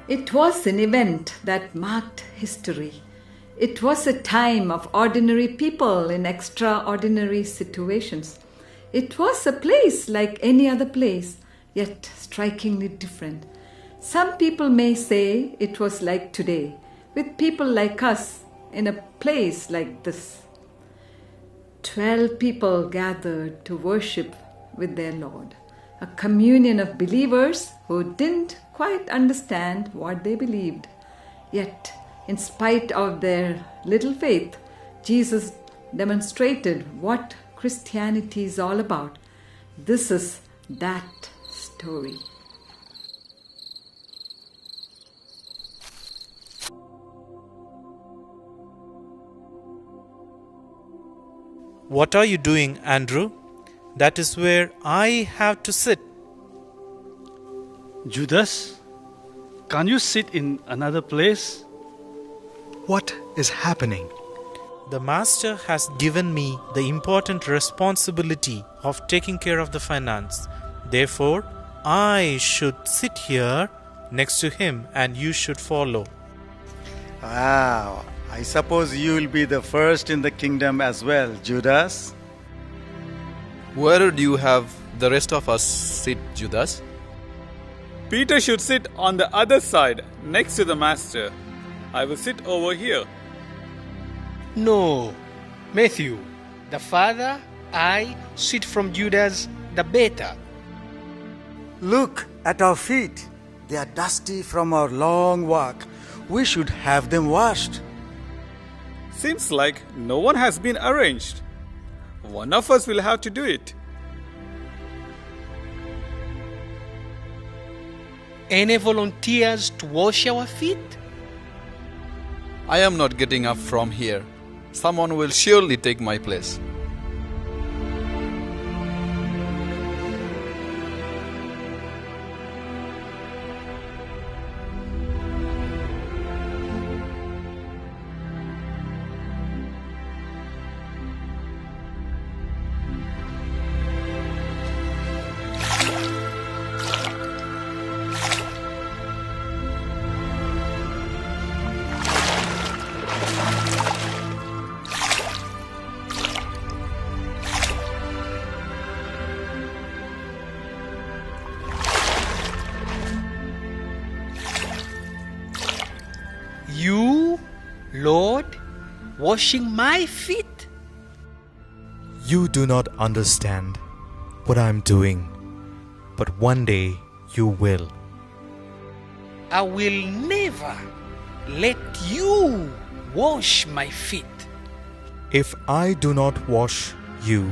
It was an event that marked history. It was a time of ordinary people in extraordinary situations. It was a place like any other place, yet strikingly different. Some people may say it was like today, with people like us in a place like this. 12 people gathered to worship with their Lord, a communion of believers who didn't quite understand what they believed. Yet, in spite of their little faith, Jesus demonstrated what Christianity is all about. This is that story. What are you doing, Andrew? That is where I have to sit. Judas, can't you sit in another place? What is happening? The Master has given me the important responsibility of taking care of the finance. Therefore, I should sit here next to him and you should follow. Wow, I suppose you will be the first in the kingdom as well, Judas. Where do you have the rest of us sit, Judas? Peter should sit on the other side, next to the Master. I will sit over here. No, Matthew, the farther I sit from Judas, the better. Look at our feet. They are dusty from our long walk. We should have them washed. Seems like no one has been arranged. One of us will have to do it. Any volunteers to wash our feet? I am not getting up from here. Someone will surely take my place. You, Lord, washing my feet? You do not understand what I am doing, but one day you will. I will never let you wash my feet. If I do not wash you,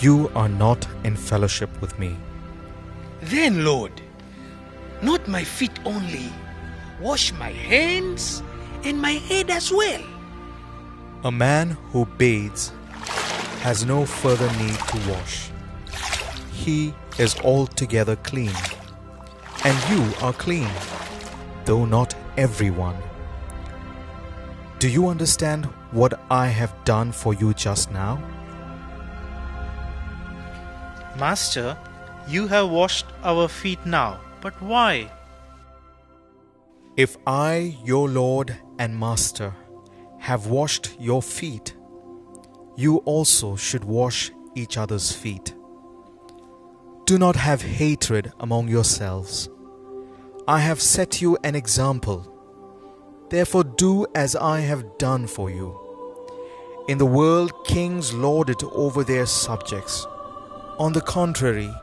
you are not in fellowship with me. Then, Lord, not my feet only, wash my hands and my head as well. A man who bathes has no further need to wash. He is altogether clean, and you are clean, though not everyone. Do you understand what I have done for you just now? Master, you have washed our feet now, but why? If I, your Lord and Master, have washed your feet, you also should wash each other's feet. Do not have hatred among yourselves. I have set you an example. Therefore do as I have done for you. In the world, kings lord it over their subjects. On the contrary,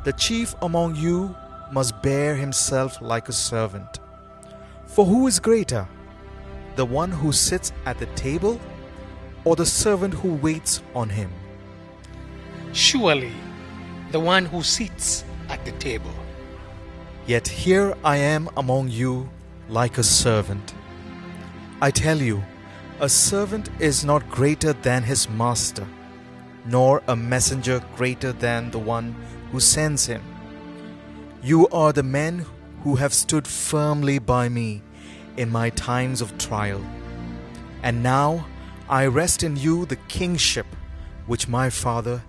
the chief among you must bear himself like a servant. For who is greater, the one who sits at the table or the servant who waits on him? Surely, the one who sits at the table. Yet here I am among you like a servant. I tell you, a servant is not greater than his master, nor a messenger greater than the one who sends him. You are the men who have stood firmly by me in my times of trial. And now I rest in you the kingship which my Father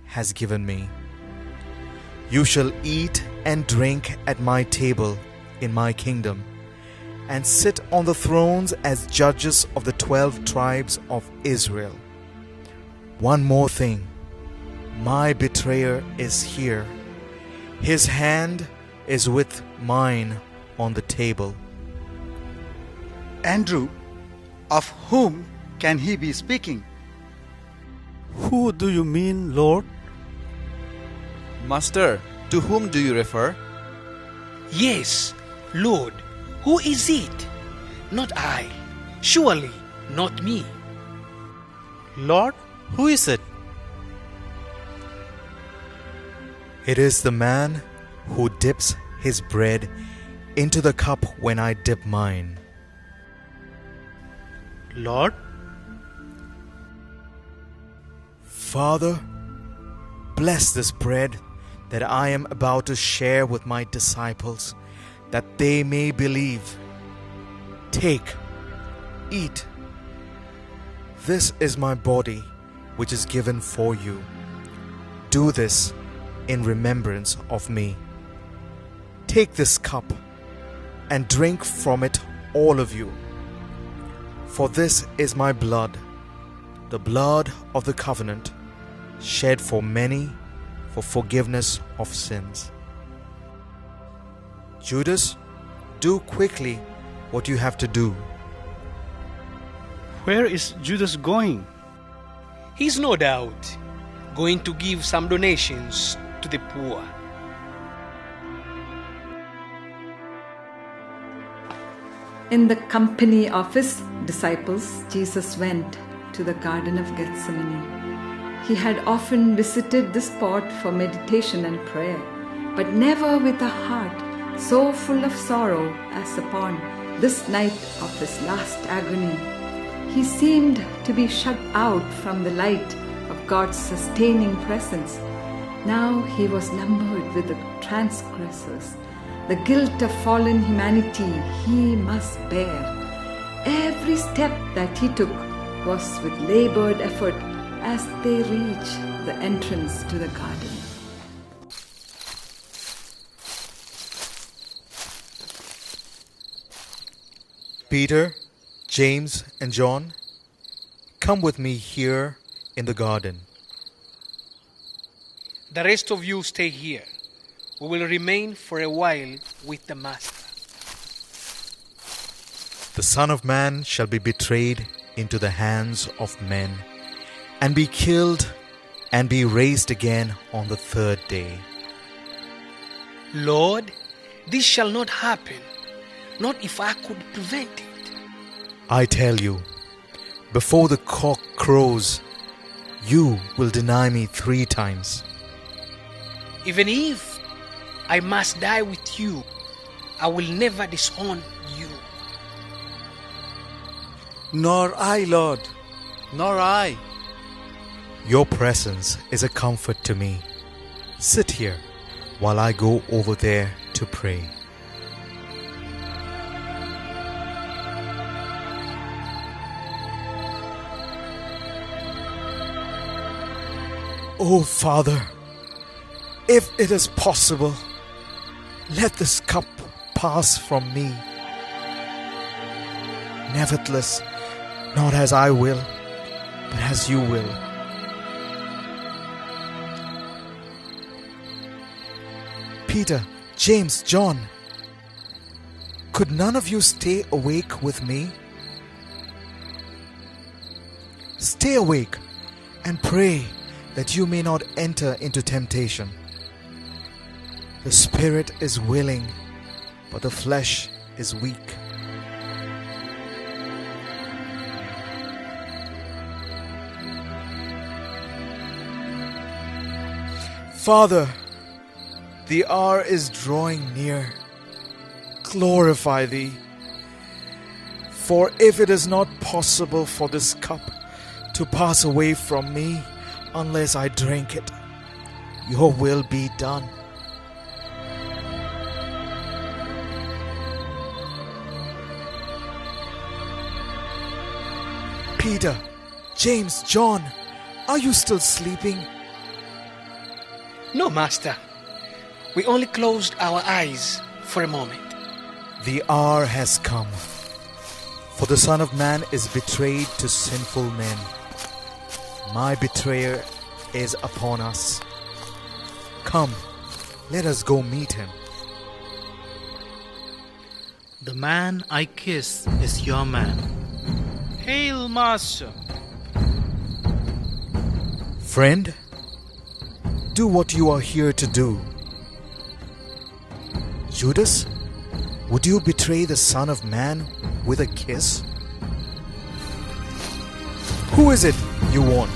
has given me. You shall eat and drink at my table in my kingdom, and sit on the thrones as judges of the 12 tribes of Israel. One more thing. My betrayer is here. His hand is with mine on the table. Andrew, of whom can he be speaking? Who do you mean, Lord? Master, to whom do you refer? Yes, Lord, who is it? Not I. Surely not me. Lord, who is it? It is the man who dips his bread into the cup when I dip mine. Lord, Father, bless this bread that I am about to share with my disciples, that they may believe. Take, eat. This is my body, which is given for you. Do this in remembrance of me. Take this cup and drink from it, all of you. For this is my blood, the blood of the covenant, shed for many for forgiveness of sins. Judas, do quickly what you have to do. Where is Judas going? He's no doubt going to give some donations to the poor. In the company of his disciples, Jesus went to the Garden of Gethsemane. He had often visited this spot for meditation and prayer, but never with a heart so full of sorrow as upon this night of his last agony. He seemed to be shut out from the light of God's sustaining presence. Now he was numbered with the transgressors. The guilt of fallen humanity he must bear. Every step that he took was with labored effort as they reach the entrance to the garden. Peter, James, and John, come with me here in the garden. The rest of you stay here. We will remain for a while with the Master. The Son of Man shall be betrayed into the hands of men, and be killed, and be raised again on the third day. Lord, this shall not happen, not if I could prevent it. I tell you, before the cock crows, you will deny me 3 times. Even if I must die with you, I will never disown you. Nor I, Lord. Nor I. Your presence is a comfort to me. Sit here while I go over there to pray. Oh, Father, if it is possible, let this cup pass from me. Nevertheless, not as I will, but as you will. Peter, James, John, could none of you stay awake with me? Stay awake and pray that you may not enter into temptation. The spirit is willing, but the flesh is weak. Father, the hour is drawing near. Glorify thee. For if it is not possible for this cup to pass away from me unless I drink it, your will be done. Peter, James, John, are you still sleeping? No, Master. We only closed our eyes for a moment. The hour has come, for the Son of Man is betrayed to sinful men. My betrayer is upon us. Come, let us go meet him. The man I kiss is your man. Hail, Master! Friend, do what you are here to do. Judas, would you betray the Son of Man with a kiss? Who is it you want?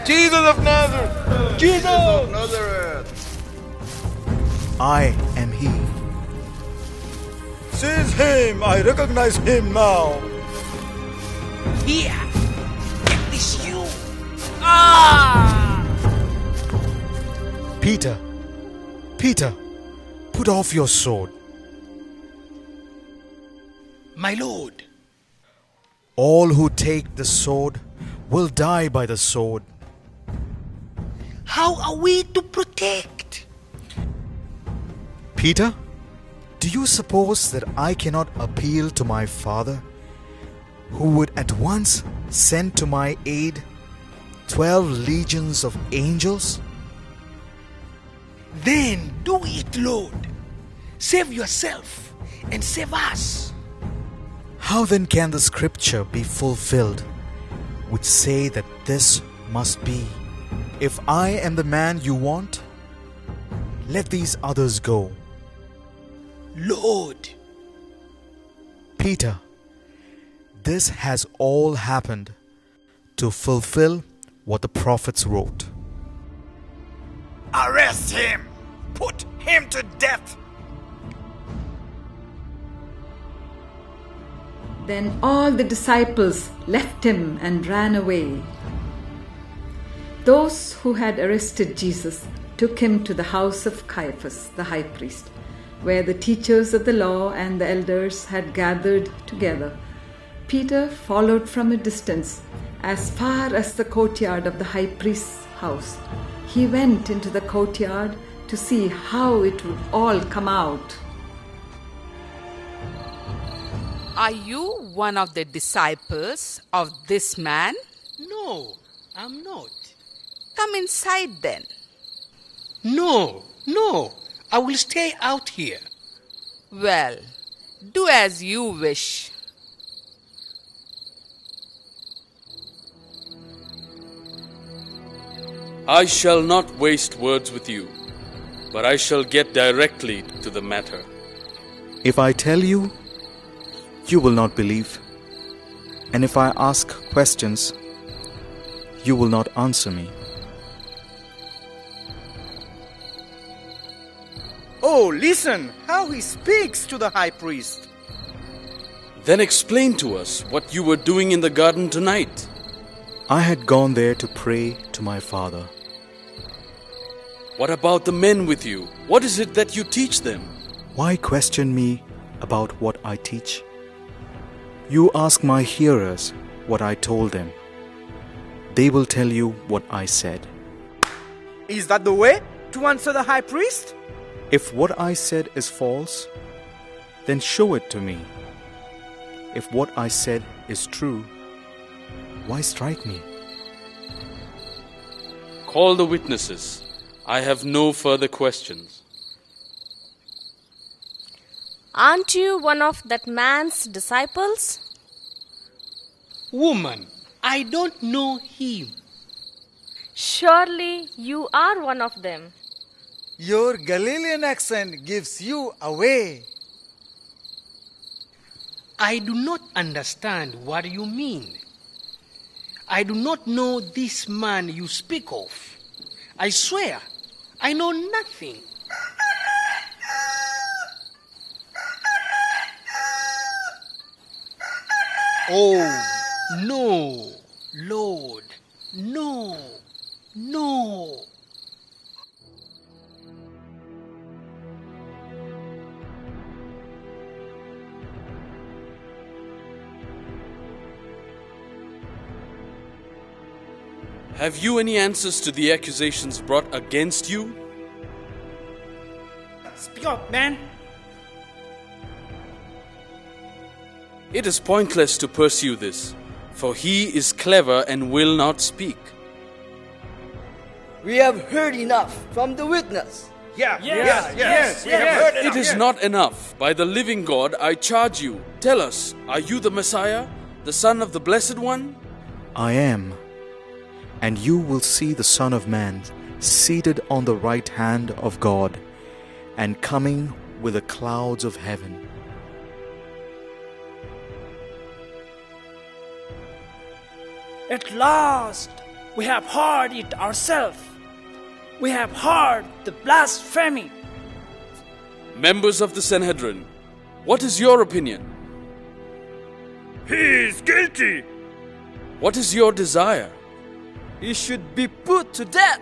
Jesus of Nazareth! Jesus of Nazareth! I am he. Seize him! I recognize him now. Here! Get this you! Ah! Peter, Peter, put off your sword. My lord, All who take the sword will die by the sword. how are we to protect? Peter, do you suppose that I cannot appeal to my Father, who would at once send to my aid 12 legions of angels? Then do it, Lord. Save yourself and save us. How then can the scripture be fulfilled, which say that this must be? If I am the man you want, let these others go. Lord, Peter, this has all happened to fulfill what the prophets wrote. Arrest him! Put him to death! Then all the disciples left him and ran away. Those who had arrested Jesus took him to the house of Caiaphas, the high priest, where the teachers of the law and the elders had gathered together. Peter followed from a distance, as far as the courtyard of the high priest's house. He went into the courtyard to see how it would all come out. Are you one of the disciples of this man? no, I'm not. Come inside then. No, I will stay out here. Well, do as you wish. I shall not waste words with you, but I shall get directly to the matter. If I tell you, you will not believe. And if I ask questions, you will not answer me. Oh, listen how he speaks to the high priest. Then explain to us what you were doing in the garden tonight. I had gone there to pray to my Father. What about the men with you? What is it that you teach them? Why question me about what I teach? You ask my hearers what I told them. They will tell you what I said. Is that the way to answer the high priest? If what I said is false, then show it to me. If what I said is true, why strike me? Call the witnesses. I have no further questions. Aren't you one of that man's disciples? Woman, I don't know him. Surely you are one of them. Your Galilean accent gives you away. I do not understand what you mean. I do not know this man you speak of. I swear, I know nothing. Oh, no, Lord, no, no. Have you any answers to the accusations brought against you? Speak up, man. It is pointless to pursue this, for he is clever and will not speak. We have heard enough from the witness. Yes. It is not enough. By the living God, I charge you. Tell us, are you the Messiah, the Son of the Blessed One? I am. And you will see the Son of Man seated on the right hand of God and coming with the clouds of heaven. At last, we have heard it ourselves. We have heard the blasphemy. Members of the Sanhedrin, what is your opinion? He is guilty. What is your desire? He should be put to death.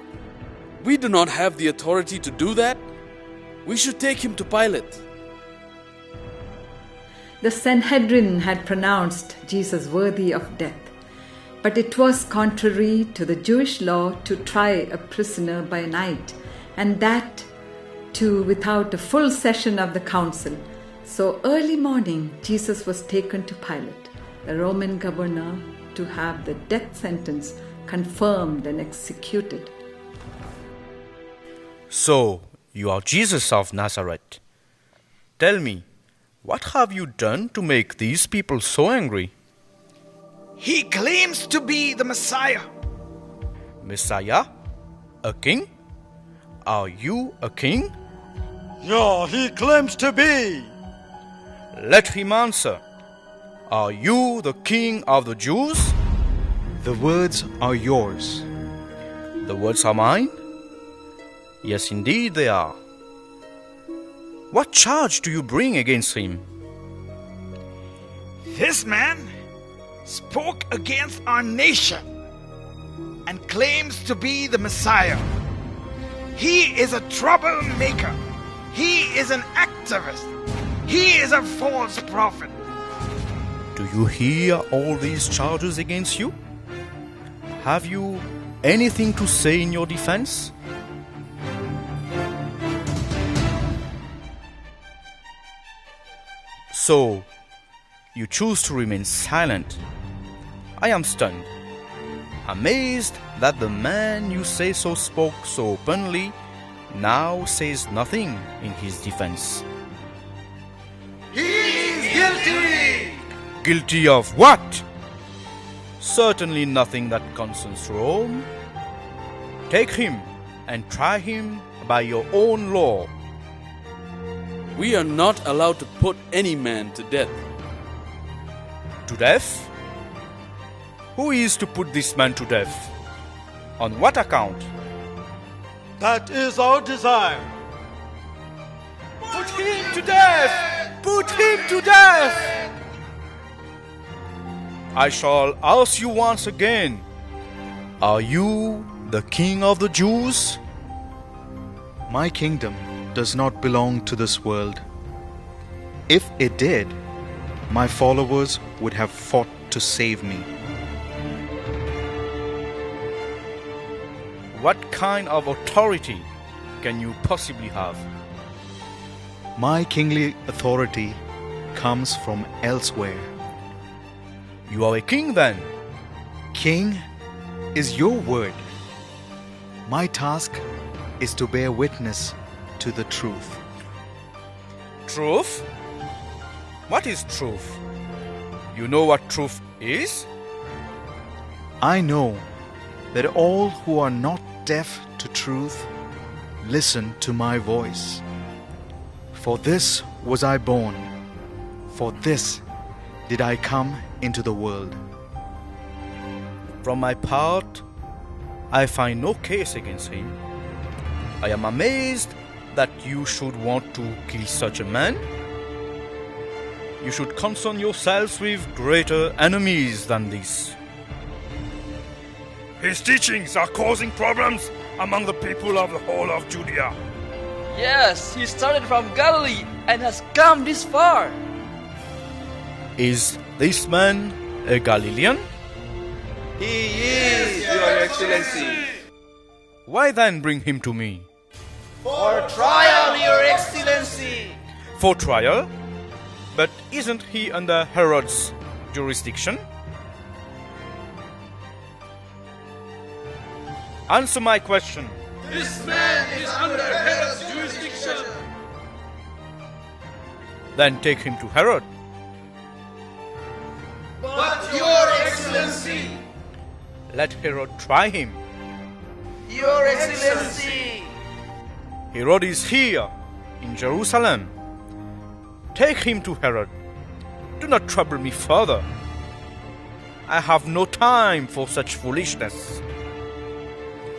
We do not have the authority to do that. We should take him to Pilate. The Sanhedrin had pronounced Jesus worthy of death, but it was contrary to the Jewish law to try a prisoner by night, and that too without a full session of the council. So early morning, Jesus was taken to Pilate, the Roman governor, to have the death sentence confirmed and executed. So, you are Jesus of Nazareth. Tell me, what have you done to make these people so angry? He claims to be the Messiah. Messiah? A king? Are you a king? Yeah, he claims to be. Let him answer. Are you the king of the Jews? The words are yours. The words are mine? Yes, indeed they are. What charge do you bring against him? This man spoke against our nation and claims to be the Messiah. He is a troublemaker. He is an activist. He is a false prophet. Do you hear all these charges against you? Have you anything to say in your defense? So, you choose to remain silent. I am stunned, amazed that the man you say so spoke so openly now says nothing in his defense. He is guilty! Guilty of what? Certainly nothing that concerns Rome. Take him and try him by your own law. We are not allowed to put any man to death. To death? Who is to put this man to death? On what account? That is our desire. Put him to death! Put him to death! I shall ask you once again, are you the king of the Jews? My kingdom does not belong to this world. If it did, my followers would have fought to save me. What kind of authority can you possibly have? My kingly authority comes from elsewhere. You are a king then? King is your word. My task is to bear witness to the truth. Truth? What is truth? You know what truth is? I know that all who are not deaf to truth listen to my voice. For this was I born, for this did I come into the world. From my part, I find no case against him. I am amazed that you should want to kill such a man. You should concern yourselves with greater enemies than this. His teachings are causing problems among the people of the whole of Judea. Yes, he started from Galilee and has come this far. Is this man a Galilean? He is, Your Excellency. Why then bring him to me? For trial, Your Excellency. For trial? But isn't he under Herod's jurisdiction? Answer my question. This man is under Herod's jurisdiction. Then take him to Herod. But Your Excellency. Let Herod try him. Your Excellency. Herod is here in Jerusalem. Take him to Herod. Do not trouble me further. I have no time for such foolishness.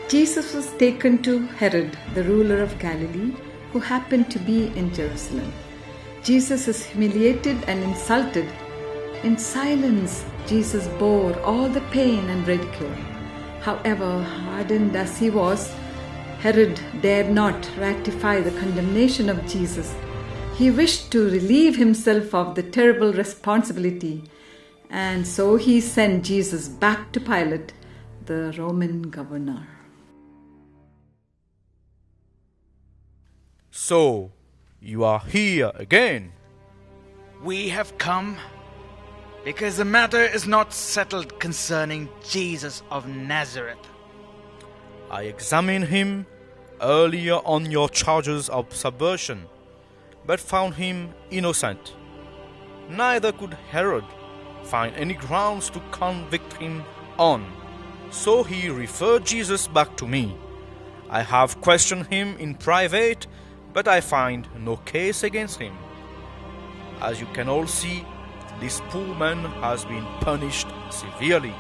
Jesus was taken to Herod, the ruler of Galilee, who happened to be in Jerusalem. Jesus is humiliated and insulted. In silence, Jesus bore all the pain and ridicule. However hardened as he was, Herod dared not ratify the condemnation of Jesus. He wished to relieve himself of the terrible responsibility, and so he sent Jesus back to Pilate, the Roman governor. So, you are here again. We have come because the matter is not settled concerning Jesus of Nazareth. I examined him earlier on your charges of subversion, but found him innocent. Neither could Herod find any grounds to convict him on, so he referred Jesus back to me. I have questioned him in private, but I find no case against him. As you can all see, this poor man has been punished severely.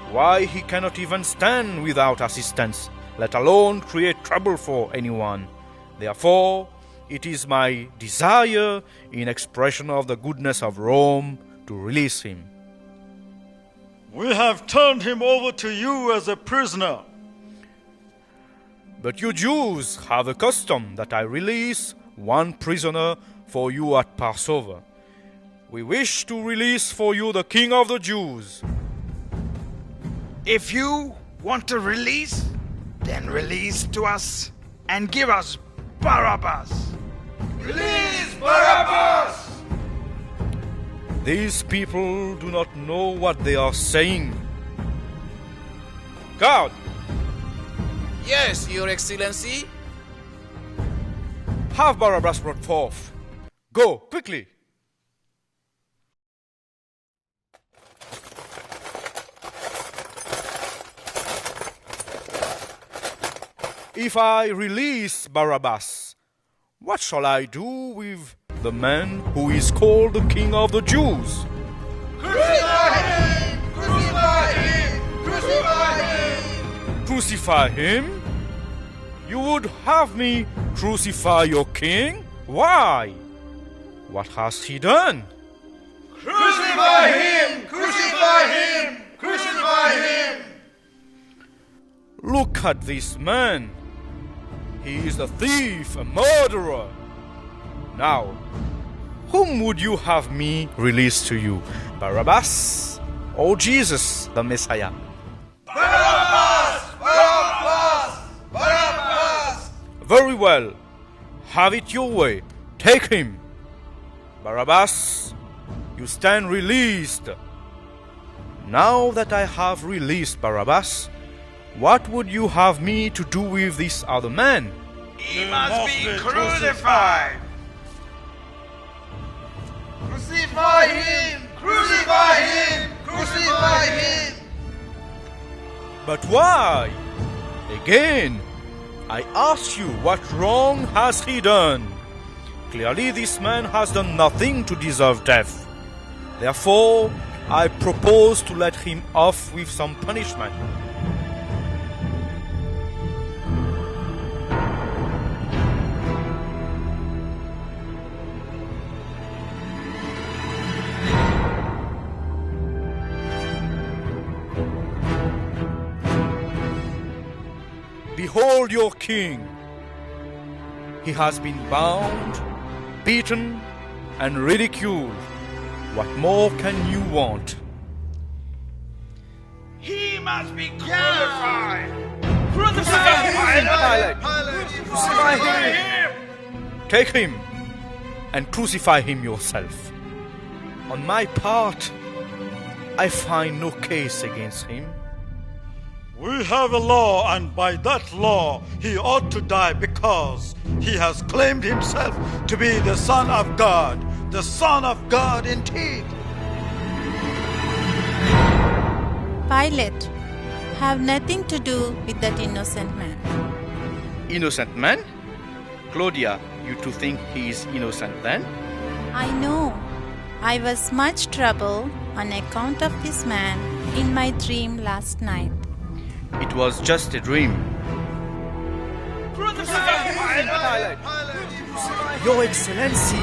Why, he cannot even stand without assistance, let alone create trouble for anyone. Therefore, it is my desire, in expression of the goodness of Rome, to release him. We have turned him over to you as a prisoner. But you Jews have a custom that I release one prisoner for you at Passover. We wish to release for you the King of the Jews. If you want to release, then release to us and give us Barabbas. Release Barabbas! These people do not know what they are saying. Guard! Yes, Your Excellency. Have Barabbas brought forth. Go, quickly. If I release Barabbas, what shall I do with the man who is called the King of the Jews? Crucify him! Crucify him! Crucify him! Crucify him? You would have me crucify your king? Why? What has he done? Crucify him! Crucify him! Crucify him! Look at this man. He is a thief, a murderer. Now, whom would you have me release to you? Barabbas or Jesus, the Messiah? Barabbas! Barabbas! Barabbas! Very well. Have it your way. Take him. Barabbas, you stand released. Now that I have released Barabbas, what would you have me to do with this other man? He must be crucified. Crucify him! Crucify him! Crucify him! But why? Again, I ask you, what wrong has he done? Clearly this man has done nothing to deserve death. Therefore, I propose to let him off with some punishment. Behold your king. He has been bound, beaten, and ridiculed. What more can you want? He must be crucified. Crucify him! Crucify him! Take him. and crucify him yourself. On my part, I find no case against him. We have a law, and by that law he ought to die because he has claimed himself to be the Son of God, the Son of God indeed. Pilate, have nothing to do with that innocent man. Innocent man? Claudia, you two think he is innocent then? I know. I was much trouble on account of this man in my dream last night. It was just a dream. Your Excellency,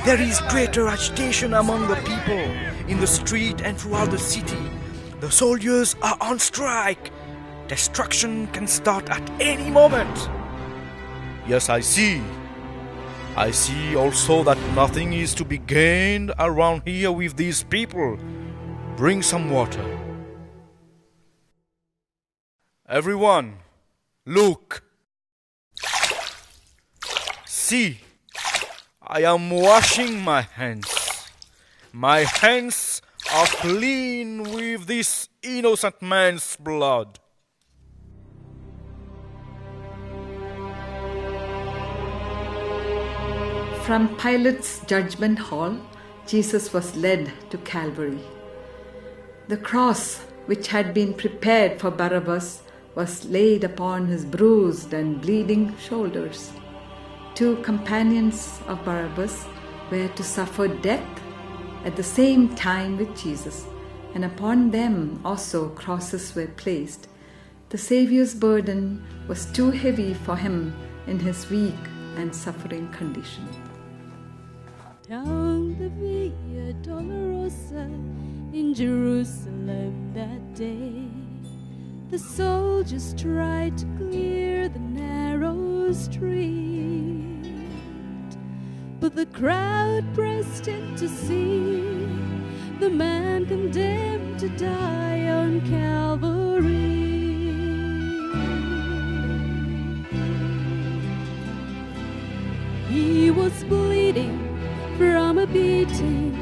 there is greater agitation among the people in the street and throughout the city. The soldiers are on strike. Destruction can start at any moment. Yes, I see. I see also that nothing is to be gained around here with these people. Bring some water. Everyone, look. See, I am washing my hands. My hands are clean with this innocent man's blood. From Pilate's judgment hall, Jesus was led to Calvary. The cross, which had been prepared for Barabbas, was laid upon his bruised and bleeding shoulders. 2 companions of Barabbas were to suffer death at the same time with Jesus, and upon them also crosses were placed. The Saviour's burden was too heavy for him in his weak and suffering condition. Down the Via Dolorosa in Jerusalem that day, the soldiers tried to clear the narrow street, but the crowd pressed in to see the man condemned to die on Calvary. He was bleeding from a beating,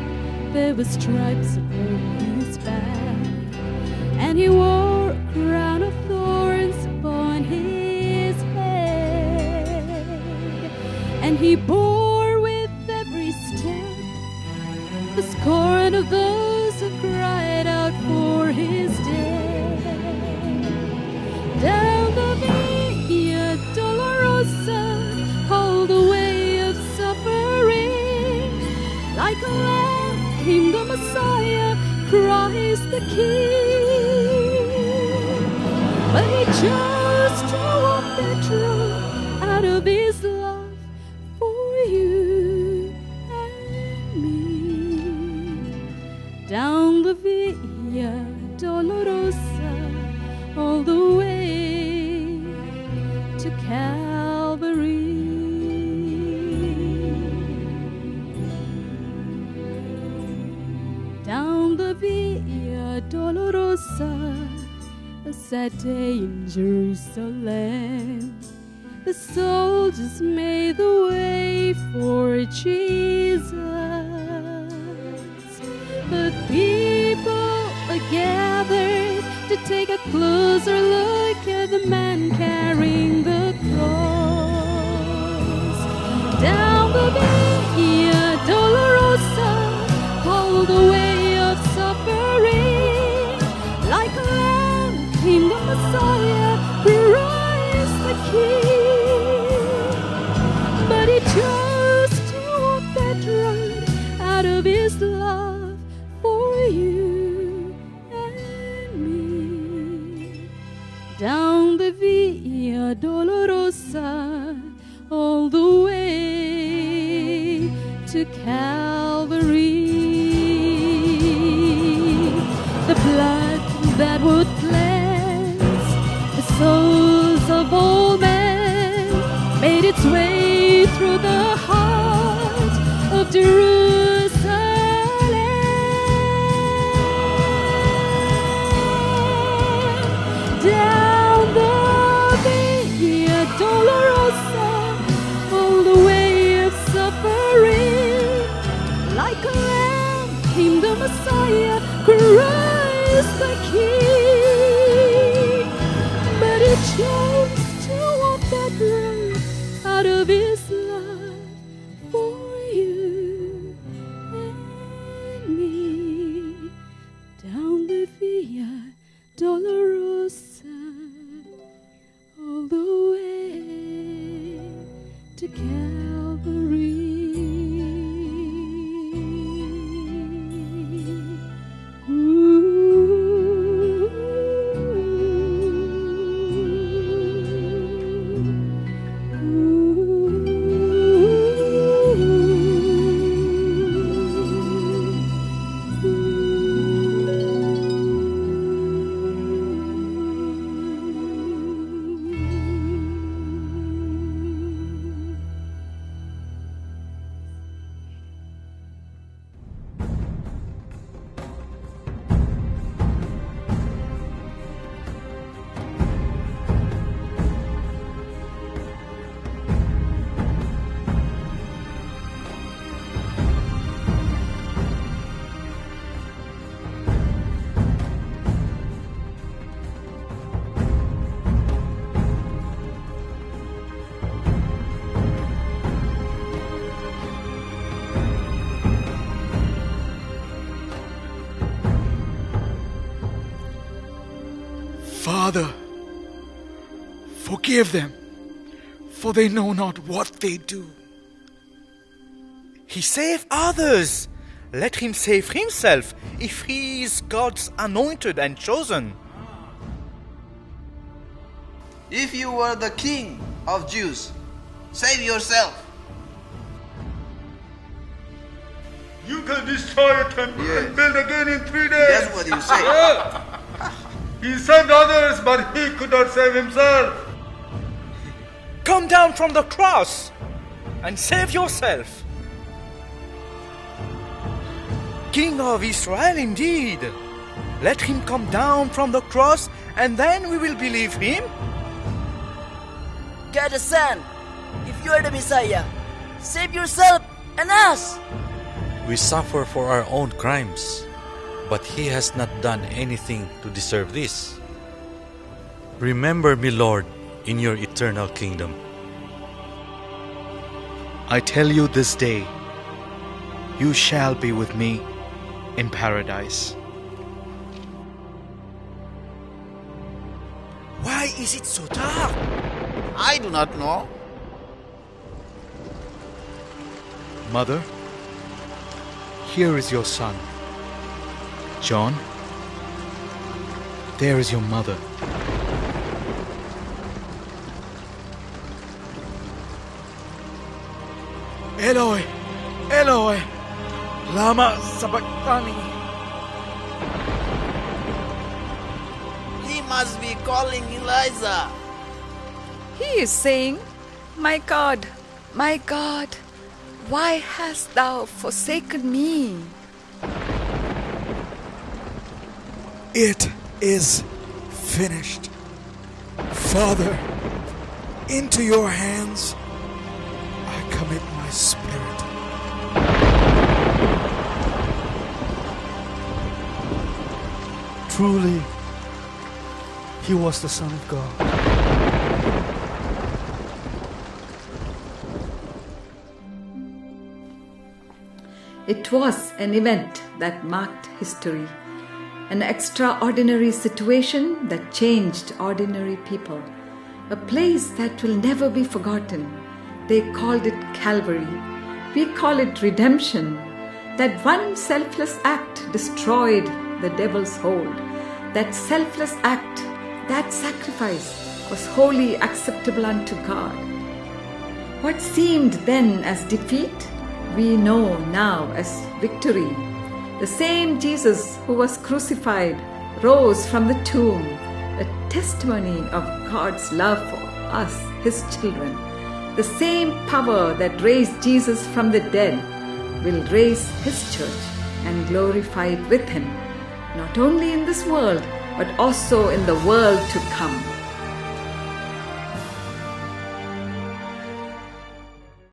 there were stripes upon his back, and he wore a crown of thorns upon his head, and he bore with every step the scorn of those who cried out for his death. Down the Via Dolorosa, all the way of suffering, like a lamb came the Messiah, Christ the King. But he chose to walk that road out of his love for you and me. Down the Via Dolorosa, all the way to Calvary. Down the Via Dolorosa, a sad day in Jerusalem, the soldiers made the way for Jesus. The people are gathered to take a closer look at the man carrying the cross. Down the Via Dolorosa, all the way of suffering, like a lamb came the Messiah, Christ the King. But he chose to walk that road out of his love for you and me. Down the Via Dolorosa, all the way to Calvary. The blood that would cleanse the souls of all men made its way through the heart of Jerusalem. Down the Via Dolorosa, all the way of suffering, Messiah, Christ the King. But he chose to walk that road out of his love for you and me, down the Via Dolorosa, all the way to Calvary. Father, forgive them, for they know not what they do. He saved others. Let him save himself if he is God's anointed and chosen. If you were the king of Jews, save yourself. You can destroy a temple and build again in 3 days. That's what you say. He saved others, but he could not save himself. Come down from the cross and save yourself. King of Israel indeed. Let him come down from the cross and then we will believe him. Get a son. If you are the Messiah, save yourself and us. We suffer for our own crimes, but he has not done anything to deserve this. Remember me, Lord, in your eternal kingdom. I tell you this day, you shall be with me in paradise. Why is it so dark? I do not know. Mother, here is your son. John, there is your mother. Eloi, Eloi, lama sabachthani. He must be calling Eliza. He is saying, my God, why hast thou forsaken me? It is finished. Father, into your hands I commit my spirit. Truly, he was the Son of God. It was an event that marked history, an extraordinary situation that changed ordinary people, a place that will never be forgotten. They called it Calvary. We call it redemption. That one selfless act destroyed the devil's hold. That selfless act, that sacrifice was wholly acceptable unto God. What seemed then as defeat, we know now as victory. The same Jesus who was crucified rose from the tomb, a testimony of God's love for us, His children. The same power that raised Jesus from the dead will raise His church and glorify it with Him, not only in this world, but also in the world to come.